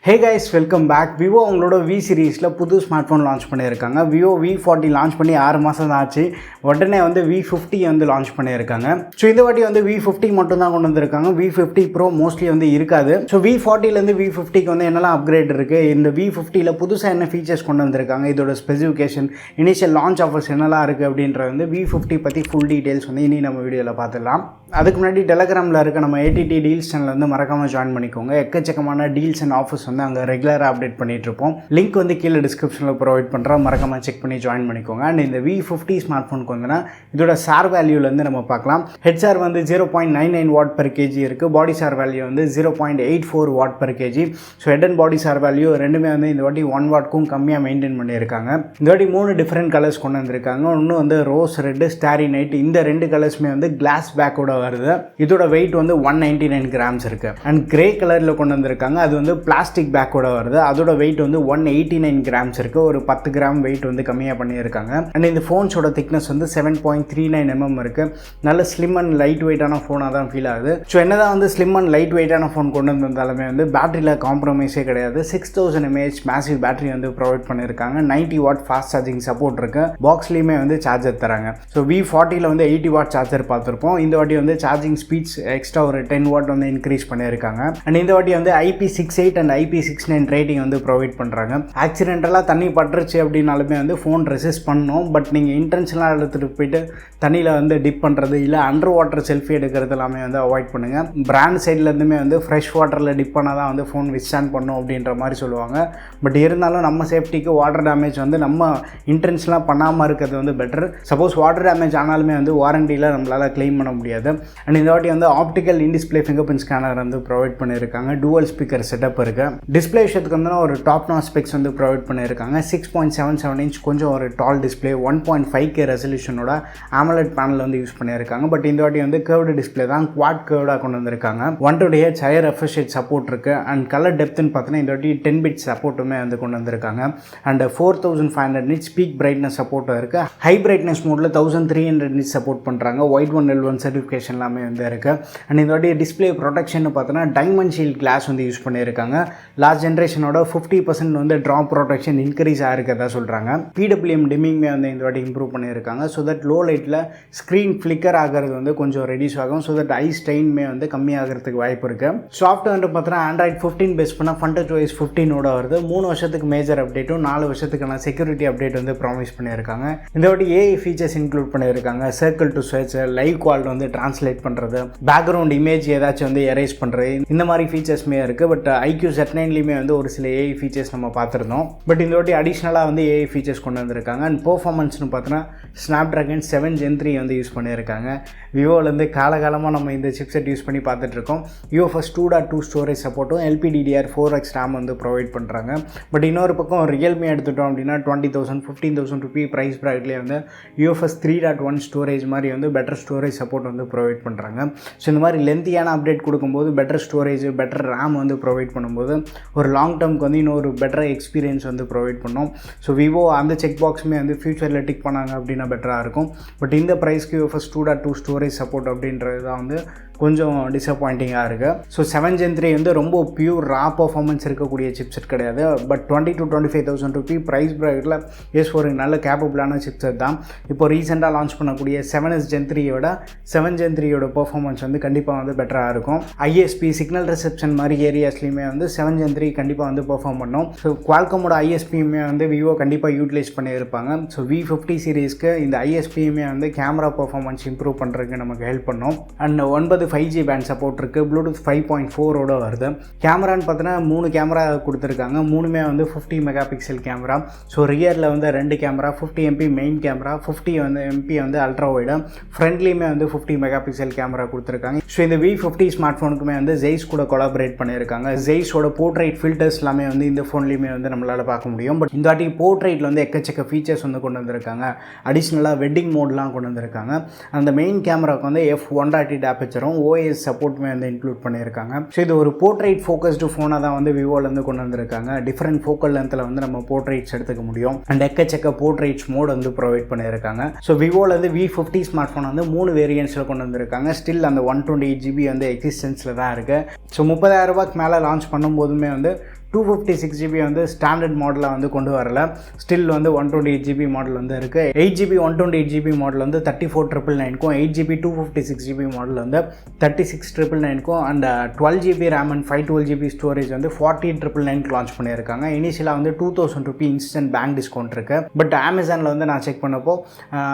Hey guys, welcome back. Vivo அவங்களோட V சீரிஸ்ல புது smart phone launch பண்ணியிருக்காங்க. Vivo V40 லான்ச் பண்ணி 6 மாதம் தான் ஆச்சு. உடனே வந்து V50 வந்து லான்ச் பண்ணியிருக்காங்க. ஸோ இந்த வாட்டி வந்து V50 மட்டும் தான் கொண்டு வந்திருக்காங்க. V50 Pro மோஸ்ட்லி வந்து இருக்காது. ஸோ V40லேருந்து V50க்கு வந்து என்னெல்லாம் அப்கிரேட் இருக்குது, இந்த V50ல புதுசாக என்ன ஃபீச்சர்ஸ் கொண்டு வந்திருக்காங்க, இதோட ஸ்பெசிஃபிகேஷன், இனிஷியல் லான்ச் ஆஃபர்ஸ் என்னெல்லாம் இருக்குது அப்படின்றது வந்து V50 பற்றி ஃபுல் டீட்டெயில்ஸ் வந்து இனி நம்ம வீடியோவில் பார்த்துடலாம். அதுக்கு முன்னாடி டெலகிராமில் இருக்க நம்ம ATT டீல்ஸ் சேனல் வந்து மறக்காமல் ஜாயின் பண்ணிக்கோங்க. எக்கச்சக்கமான டீல்ஸ் அண்ட் ஆஃபர்ஸ் வந்து அங்கே ரெகுலராக அப்டேட் பண்ணிட்டு இருப்போம். லிங்க் வந்து கீழே டிஸ்கிரிப்ஷனில் ப்ரொவைட் பண்ணுறோம், மறக்காமல் செக் பண்ணி ஜாயின் பண்ணிக்கோங்க. அண்ட் இந்த V50 ஸ்மார்ட் ஃபோனுக்கு வந்துன்னா இதோட சார் வேல்யூலேருந்து நம்ம பார்க்கலாம். ஹெச்ஆர் வந்து 0.99 வாட் per kg இருக்குது. பாடி சார் வேல்யூ வந்து 0.84 what per kg. So head and body sir value ரெண்டுமே வந்து இந்த வாட்டி 1 வாட்க்கும் கம்மியாக மெயின்டைன் பண்ணியிருக்காங்க. இந்த வாட்டி 3 டிஃப்ரெண்ட் கலர்ஸ் கொண்டு வந்திருக்காங்க. ஒன்று வந்து ரோஸ் ரெட்டு, ஸ்டாரி நைட். இந்த 2 கலர்ஸுமே வந்து கிளாஸ் பேக்கோட வருது. இதோட வெயிட் வந்து 199 கிராம்ஸ் இருக்கு. அண்ட் கிரே கலர்ல கொண்டு வந்திருக்காங்க. அது வந்து பிளாஸ்டிக் பேக்கோட வருது. அதோட வெயிட் வந்து 189 கிராம்ஸ் இருக்கு. ஒரு 10 கிராம் வெயிட் வந்து கம்மியா பண்ணியிருக்காங்க. அண்ட் இந்த ஃபோன்ஸோட திக்னஸ் வந்து 7.39 mm இருக்கு. நல்ல ஸ்லிம் அண்ட் லைட் வெயிட்டான ஃபோனாக தான் ஃபீல் ஆகுது. ஸோ என்னதான் வந்து ஸ்லிம் அண்ட் லைட் வெயிட்டான ஃபோன் கொண்டு வந்திருந்தாலுமே வந்து பேட்டரியில் காம்ப்ரமைஸே கிடையாது. 6000 mAh மேசிவ் பேட்டரி வந்து ப்ரொவைட் பண்ணியிருக்காங்க. 90 வாட் ஃபாஸ்ட் சார்ஜிங் சப்போர்ட் இருக்கு. பாக்ஸ்லேயுமே வந்து சார்ஜர் தராங்க. ஸோ V40ல வந்து 80 வாட் சார்ஜர் பார்த்துருப்போம். இந்த வாட்டி வந்து சார்ஜிங் ஸ்பீட்ஸ் எக்ஸ்ட்ரா ஒரு 10 வாட் வந்து இன்க்ரீஸ் பண்ணியிருக்காங்க. அண்ட் இந்த வாட்டி வந்து IP68 அண்ட் IP69 ரேட்டிங் வந்து ப்ரொவைட் பண்ணுறாங்க. ஆக்சிடென்டலாக தண்ணி பட்டுருச்சு அப்படின்னாலுமே வந்து ஃபோன் ரெசிஸ்ட் பண்ணணும். பட் நீங்கள் இன்டென்ஷனலாக எடுத்துகிட்டு போயிட்டு தண்ணியில் வந்து டிப் பண்ணுறது இல்லை அண்டர் வாட்டர் செல்ஃபி எடுக்கிறது எல்லாமே வந்து அவாய்ட் பண்ணுங்கள். பிராண்ட் சைட்லேருந்துமே வந்து ஃப்ரெஷ் வாட்டரில் டிப் பண்ணால் தான் வந்து ஃபோன் விஸ்டாண்ட் பண்ணும் அப்படின்ற மாதிரி சொல்லுவாங்க. பட் இருந்தாலும் நம்ம சேஃப்டிக்கு வாட்டர் டேமேஜ் வந்து நம்ம இன்டென்ஷனலாக பண்ணாமல் இருக்கிறது வந்து பெட்டர். சப்போஸ் வாட்டர் டேமேஜ் ஆனாலுமே வந்து வாரண்டியில் நம்மளால் கிளைம் பண்ண முடியாது. அண்ட் இந்த வாட்டி வந்து optical in display finger print scanner வந்து ப்ரொவைட் பண்ணியிருக்காங்க. டூவல் ஸ்பீக்கர் செட்டப் இருக்கு. டிஸ்பிளே விஷயத்துக்கு வந்து ஒரு டாப் நாச் ஸ்பெக்ஸ் வந்து ப்ரொவைட் பண்ணியிருக்காங்க. 6.77 இன்ச் கொஞ்சம் ஒரு டால் டிஸ்பிளே, 1.5K ரெசல்யூஷனோட AMOLED பேனல் வந்து யூஸ் பண்ணியிருக்காங்க. பட் இந்த வாட்டி வந்து கர்வ்டு டிஸ்பிளே தான், குவாட் கர்வ்டாக கொண்டு வந்திருக்காங்க. 120Hz higher refresh rate support இருக்கு. அண்ட் கலர் டெப்த்னு பார்த்தீங்கன்னா இந்த வாட்டி 10 பிட் சப்போர்ட்டுமே வந்து கொண்டு வந்திருக்காங்க. அண்ட் 4500 nits பீக் பிரைட்னஸ் சப்போர்ட்டும் இருக்கு. ஹை பிரைட்னஸ் மோட்ல 1300 nits சப்போர்ட் பண்ணுறாங்க. ஒயிட் 1L1 சர்டிஃபிகேஷன் எல்லாமே வந்து இருக்கு. அண்ட் இதோடைய டிஸ்பிளே ப்ரொடெக்ஷன் பார்த்தோன்னா டைமண்ட் ஷீல்ட் கிளாஸ் வந்து யூஸ் பண்ணியிருக்காங்க. லாஸ்ட் ஜென்ரேஷனோட 50% வந்து ட்ராப் ப்ரொடெக்ஷன் இன்க்ரீஸ் ஆகிருக்கிறதா சொல்கிறாங்க. PWM டிமிங்குமே வந்து இந்த வாட்டி இம்ப்ரூவ் பண்ணியிருக்காங்க. ஸோ தட் லோ லைட்டில் ஸ்க்ரீன் ஃப்ளிக்கர் ஆகிறது வந்து கொஞ்சம் ரெடியூஸ் ஆகும். ஸோ தட் ஐ ஸ்ட்ரெயின்மே வந்து கம்மியாகிறதுக்கு வாய்ப்பு இருக்குது. சாஃப்ட்வேர் பார்த்தோன்னா ஆண்ட்ராய்ட் 15 பேஸ் பண்ணால் FunTouchOS 15ஓட வருது. 3 வருஷத்துக்கு மேஜர் அப்டேட்டும் 4 வருஷத்துக்கான செக்யூரிட்டி அப்டேட் வந்து ப்ராமிஸ் பண்ணியிருக்காங்க. இந்த வாட்டி AI ஃபீச்சர்ஸ் இன்க்ளூட் பண்ணியிருக்காங்க. Circle to search, live call வந்து டிரான்ஸ்லேட் பண்ணுறது, பேக்ரவுண்ட் இமேஜ் ஏதாச்சும் வந்து எரேஸ் பண்ணுறது, இந்த மாதிரி ஃபீச்சர்ஸ்மே இருக்குது. பட் IQ Z9லையுமே வந்து ஒரு சில AI ஃபீச்சர்ஸ் நம்ம பார்த்துருந்தோம். பட் இந்த வாட்டி அடிஷ்னலாக வந்து AI ஃபீச்சர்ஸ் கொண்டு வந்திருக்காங்க. அண்ட் பெர்ஃபார்மன்ஸ்னு பார்த்தோன்னா Snapdragon 7 Gen 3 வந்து யூஸ் பண்ணியிருக்காங்க. விவோலேருந்து காலகாலமாக நம்ம இந்த சிப்செட் யூஸ் பண்ணி பார்த்துட்ருக்கோம். UFS 2.2 ஸ்டோரேஜ் சப்போர்ட்டும் LPDDR4X RAM வந்து ப்ரொவைட் பண்ணுறாங்க. பட் இன்னொரு பக்கம் ரியல்மி எடுத்துட்டோம் அப்படின்னா 20,000 15,000 ரூபி ப்ரைஸ் ப்ராக்கெட்லேயே வந்து UFS 3.1 ஸ்டோரேஜ் மாதிரி வந்து பெட்டர் ஸ்டோரேஜ் சப்போர்ட் வந்து ப்ரொவைட் பண்ணுறாங்க. ஸோ இந்த மாதிரி லென்த்தியான அப்டேட் கொடுக்கும்போது பெட்டர் ஸ்டோரேஜ், பெட்டர் RAM வந்து ப்ரொவைட் பண்ணும்போது ஒரு லாங் டேர்முக்கு வந்து இன்னொரு பெட்டர் எக்ஸ்பீரியன்ஸ் வந்து ப்ரொவைட் பண்ணோம். ஸோ விவோ அந்த செக் பாக்ஸுமே வந்து ஃபியூச்சரில் டிக் பண்ணாங்க அப்படின்னா பெட்டராக இருக்கும். பட் இந்த ப்ரைஸ்க்கு UFS 2.2 ஸ்டோரேஜ் சப்போர்ட் அப்படின்றது தான் வந்து கொஞ்சம் டிசப்பாயிண்டிங்காக இருக்குது. ஸோ 7 Gen 3 வந்து ரொம்ப பியூர் ரா பர்ஃபார்மன்ஸ் இருக்கக்கூடிய சிப்செட் கிடையாது. பட் 20,000 to 25,000 ரூபி ப்ரைஸ் ப்ராக்கெட்டில் ஒரு நல்ல கேப்பபிளான சிப்செட் தான். இப்போ ரீசெண்டாக லான்ச் பண்ணக்கூடிய 7S Gen 3யோட 7 Gen 3யோட பர்ஃபார்மன்ஸ் வந்து கண்டிப்பாக வந்து பெட்டராக இருக்கும். ISP சிக்னல் ரிசெப்ஷன் மாதிரி ஏரியாஸ்லையுமே வந்து 7 Gen 3 கண்டிப்பாக வந்து பெர்ஃபார்ம் பண்ணும். ஸோ குவால்காமோட ISPயுமே வந்து விவோ கண்டிப்பாக யூட்டிலைஸ் பண்ணியிருப்பாங்க. ஸோ V50 சீரீஸ்க்கு இந்த ISPயுமே வந்து கேமரா பர்ஃபார்மன்ஸ் இம்ப்ரூவ் பண்ணுறதுக்கு நமக்கு ஹெல்ப் பண்ணும். அண்ட் 9 5G பேண்ட் சப்போர்ட் இருக்குது. ப்ளூடூத் 5.4ஓட வருது. கேமரான்னு பார்த்தோன்னா 3 கேமரா கொடுத்துருக்காங்க. 3மே வந்து 50 மெகா பிக்சல் கேமரா. ஸோ ரியரில் வந்து 2 camera, 50 MP main camera, 50 MP வந்து அல்ட்ரா வைடு, ஃப்ரண்ட்லேயுமே வந்து 50 மெகா பிக்சல் கேமரா கொடுத்துருக்காங்க. ஸோ இந்த V50 ஸ்மார்ட் ஃபோனுக்குமே வந்து ஜெய்ஸ் கூட கொலாபரேட் பண்ணியிருக்காங்க. ஜெய்ஸோட போர்ட்ரைட் ஃபில்டர்ஸ் எல்லாமே வந்து இந்த ஃபோன்லேயுமே வந்து நம்மளால் பார்க்க முடியும். பட் இந்த வாட்டி போர்ட்ரைட்டில் வந்து எக்கச்சக்க ஃபீச்சர்ஸ் வந்து கொண்டு வந்திருக்காங்க. அடிஷ்னலாக வெட்டிங் மோட்லாம் கொண்டு வந்திருக்காங்க. அந்த மெயின் கேமராவுக்கு வந்து f1.8 ஆப்பர்ச்சரும் OS சப்போர்ட்டுமே வந்து இன்க்ளூட் பண்ணியிருக்காங்க. ஸோ இது ஒரு போர்ட்ரைட் ஃபோக்கஸ்டு ஃபோனாக தான் வந்து விவோலேருந்து கொண்டு வந்திருக்காங்க. டிஃப்ரெண்ட் ஃபோக்கல் லென்த்தில் வந்து நம்ம போர்ட்ரைட்ஸ் எடுத்துக்க முடியும். அண்ட் எக்கச்சக்க போர்ட்ரைட்ஸ் மோட் வந்து ப்ரொவைட் பண்ணியிருக்காங்க. ஸோ விவோலேருந்து V50 ஸ்மார்ட் ஃபோன் வந்து 3 வேரியன்ட்ஸில் கொண்டு வந்திருக்காங்க. ஸ்டில் அந்த 128GB வந்து எக்ஸிஸ்டன்ஸில் தான் இருக்குது. ஸோ 30,000 ரூபாய்க்கு மேலே லான்ச் பண்ணும்போதுமே வந்து 256GB வந்து ஸ்டாண்டர்ட் மாடலில் வந்து கொண்டு வரல. ஸ்டில் வந்து 128GB மாடல் வந்து இருக்குது. 8GB 128GB மாடல் வந்து 34,999க்கும் 8GB 256GB மாடல் வந்து 36,999க்கும் and 12GB RAM and 512GB storage வந்து 48,999க்கு லான்ச் பண்ணியிருக்காங்க. இனிஷியலாக வந்து 2,000 ரூபி இன்ஸ்டன்ட் பேங்க் டிஸ்கவுண்ட் இருக்குது. பட் அமேசானில் வந்து நான் செக் பண்ணப்போ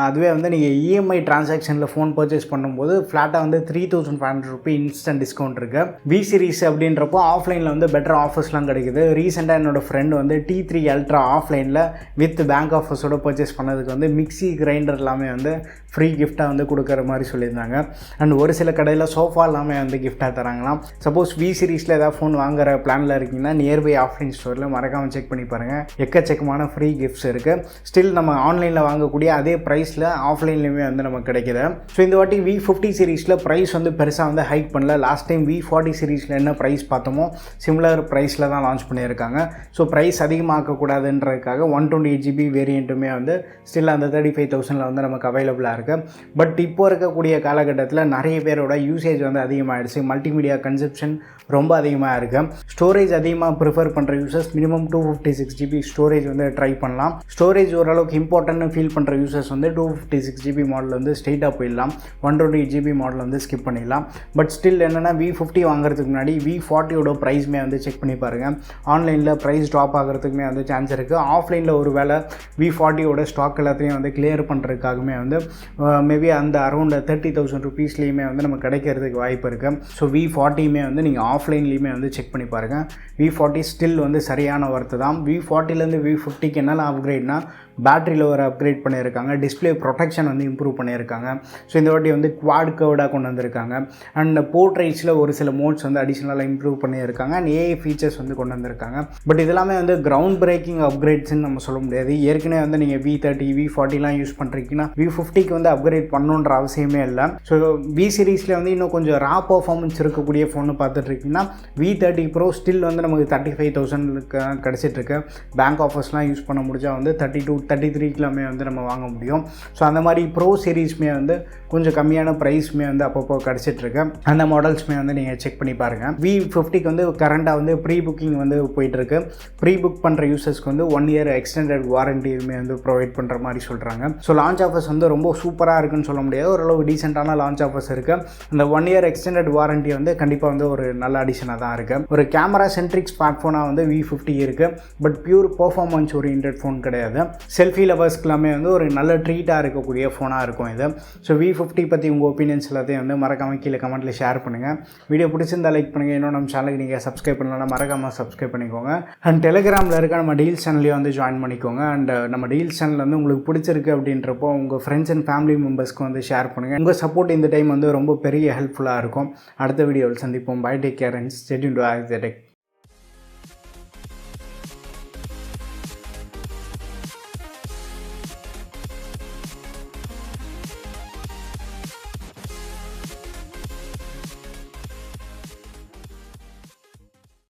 அதுவே வந்து நீங்கள் இஎம்ஐ டிரான்சாக்ஷனில் ஃபோன் பர்ச்சேஸ் பண்ணும்போது ஃப்ளாட்டாக வந்து 3,500 ரூபி இன்ஸ்டன்ட் டிஸ்கவுண்ட் இருக்குது. வி சீரிஸ் அப்படின்றப்போ ஆஃப்லைனில் வந்து பெட்டர் ஆஃபர்ஸ்லாம் கிடைக்குது. ரீசெண்டாக என்னோடய ஃப்ரெண்ட் வந்து T3 Ultra ஆஃப்லைனில் வித் பேங்க் ஆஃபர்ஸோட பர்ச்சேஸ் பண்ணதுக்கு வந்து மிக்ஸி கிரைண்டர் எல்லாமே வந்து ஃப்ரீ கிஃப்டாக வந்து கொடுக்குற மாதிரி சொல்லியிருந்தாங்க. அண்ட் ஒரு சில கடையில் சோஃபா எல்லாமே வந்து கிஃப்டாக தராங்களாம். சப்போஸ் வி சீரிஸில் ஏதாவது ஃபோன் வாங்குற பிளானில் இருக்கீங்கன்னா நியர்பை ஆஃப்லைன் ஸ்டோரில் மறக்காமல் செக் பண்ணி பாருங்கள். எக்கச்சக்கமான ஃப்ரீ கிஃப்ட்ஸ் இருக்குது. ஸ்டில் நம்ம ஆன்லைனில் வாங்கக்கூடிய அதே ப்ரைஸில் ஆஃப்லைன்லேயுமே வந்து நமக்கு கிடைக்குது. ஸோ இந்த வாட்டி V50 சீரிஸில் ப்ரைஸ் வந்து பெருசாக வந்து ஹைக் பண்ணல. லாஸ்ட் டைம் V40 சீரிஸில் என்ன ப்ரைஸ் பார்த்தோமோ சிமிலர் ப்ரைஸில் தான் லான்ச் பண்ணியிருக்காங்க. ஸோ ப்ரைஸ் அதிகமாக்கக்கூடாதுன்றதுக்காக 128GB வேரியண்ட்டுமே வந்து ஸ்டில் அந்த 35,000 வந்து நமக்கு அவைலபிளாக இருக்குது. பட் இப்போ இருக்கக்கூடிய காலகட்டத்தில் நிறைய பேரோட யூசேஜ் வந்து அதிகமாகிடுச்சு. மல்டிமீடியா கன்சப்ஷன் ரொம்ப அதிகமாக இருக்குது. ஸ்டோரேஜ் அதிகமாக ப்ரிஃபர் பண்ணுற யூசர்ஸ் மினிமம் 256GB ஸ்டோரேஜ் வந்து ட்ரை பண்ணலாம். ஸ்டோரேஜ் ஓரளவுக்கு இம்பார்ட்டன்ட்னு ஃபீல் பண்ணுற யூசர்ஸ் வந்து 256GB மாடல் வந்து ஸ்ட்ரெயிட்டாக போயிடலாம். 128GB மாடல் வந்து ஸ்கிப் பண்ணிடலாம். பட் ஸ்டில் என்னென்னா V50 வாங்குறதுக்கு முன்னாடி V40யோட ப்ரைஸுமே வந்து செக் பண்ணி பாருங்கள். ஆன்லைனில் ப்ரைஸ் ட்ராப் ஆகிறதுக்குமே வந்து சான்ஸ் இருக்குது. ஆஃப்லைனில் ஒரு வேளை V40யோட ஸ்டாக் எல்லாத்தையும் வந்து கிளியர் பண்ணுறதுக்காகவே வந்து மேபி அந்த அரௌண்ட் 30,000 ரூபீஸ்லேயுமே வந்து நம்ம கிடைக்கிறதுக்கு வாய்ப்பு இருக்குது. ஸோ V40யுமே வந்து நீங்கள் ஆஃப்லைன்லேயுமே வந்து செக் பண்ணி பாருங்கள். V40 ஸ்டில் வந்து சரியான ஒர்த்து தான். V40லேருந்து V50க்கு என்னெல்லாம் அப்கிரேட்னா பேட்டரியில் ஒரு அப்கிரேட் பண்ணியிருக்காங்க. டிஸ்பிளே ப்ரொடெக்ஷன் வந்து இம்ப்ரூவ் பண்ணியிருக்காங்க. ஸோ இந்த வாட்டி வந்து குவாட் கர்வ்டாக கொண்டு வந்திருக்காங்க. அண்ட் போர்ட்ரைட்ஸில் ஒரு சில மோட்ஸ் வந்து அடிஷ்னலாக இம்ப்ரூவ் பண்ணியிருக்காங்க. அண்ட் ஏஐ ஃபீச்சர்ஸ் வந்து கொண்டு வந்திருக்காங்க. பட் இதெல்லாமே வந்து கிரவுண்ட் பிரேக்கிங் அப்கிரேட்ஸ்ன்னு நம்ம சொல்ல முடியாது. ஏற்கனவே வந்து நீங்கள் V30 V40லாம் யூஸ் பண்ணுறீங்கன்னா V50க்கு வந்து அப்கிரேட் பண்ணணுன்ற அவசியமே இல்லை. ஸோ V சீரிஸில் வந்து இன்னும் கொஞ்சம் ரா பர்ஃபார்மன்ஸ் இருக்கக்கூடிய ஃபோன்னு பார்த்துட்ருக்கீங்கன்னா V30 Pro ஸ்டில் வந்து நமக்கு 35,000க்கு கிடச்சிட்ருக்கு. பேங்க் ஆஃபர்ஸ்லாம் யூஸ் பண்ண முடிஞ்சால் வந்து 33க்குலாமே வந்து நம்ம வாங்க முடியும். ஸோ அந்த மாதிரி ப்ரோ சீரீஸ்மே வந்து கொஞ்சம் கம்மியான ப்ரைஸ்மே வந்து அப்பப்போ கிடச்சிட்ருக்கு. அந்த மாடல்ஸ்மே வந்து நீங்கள் செக் பண்ணி பாருங்கள். V50க்கு வந்து கரண்ட்டாக வந்து ப்ரீ புக்கிங் வந்து போயிட்டுருக்கு. ப்ரீ புக் பண்ணுற யூசர்ஸ்க்கு வந்து 1 year எக்ஸ்டெண்டட் வாரண்டியுமே வந்து ப்ரொவைட் பண்ணுற மாதிரி சொல்கிறாங்க. ஸோ லான்ச் ஆஃபர்ஸ் வந்து ரொம்ப சூப்பராக இருக்குன்னு சொல்ல முடியாது. ஓரளவு டீசெண்டான லான்ச் ஆஃபர்ஸ் இருக்குது. அந்த 1 year எக்ஸ்டெண்டட் வாரண்டி வந்து கண்டிப்பாக வந்து ஒரு நல்ல அடிஷனாக தான் இருக்குது. ஒரு கேமரா சென்ட்ரிக் ஸ்மார்ட் ஃபோனாக வந்து V50 இருக்குது. But pure performance oriented phone கிடையாது. செல்ஃபி லவர்ஸ்க்குலாமே வந்து ஒரு நல்ல ட்ரீட்டாக இருக்கக்கூடிய ஃபோனாக இருக்கும் இது. ஸோ V50 பற்றி உங்கள் ஒப்பீனியன்ஸ் எல்லாத்தையும் வந்து மறக்காமல் கீழே கமெண்ட்டில் ஷேர் பண்ணுங்கள். வீடியோ பிடிச்சிருந்தா லைக் பண்ணுங்கள். இன்னும் நம்ம சேனலுக்கு நீங்கள் சப்ஸ்கிரைப் பண்ணலாம், மறக்காமல் சப்ஸ்கிரைப் பண்ணிக்கோங்க. அண்ட் டெலிகிராமில் இருக்க நம்ம டீல்ஸ் சேனல்லையும் வந்து ஜாயின் பண்ணிக்கோங்க. அண்ட் நம்ம டீல்ஸ் சேனல் வந்து உங்களுக்கு பிடிச்சிருக்கு அப்படின்றப்போ உங்கள் ஃப்ரெண்ட்ஸ் அண்ட் ஃபேமிலி மெம்பர்ஸ்க்கு வந்து ஷேர் பண்ணுங்கள். உங்கள் சப்போர்ட் இந்த டைம் வந்து ரொம்ப பெரிய ஹெல்ப்ஃபுல்லாக இருக்கும். அடுத்த வீடியோவில் சந்திப்போம். Bye, take care and stay tuned to AZTech.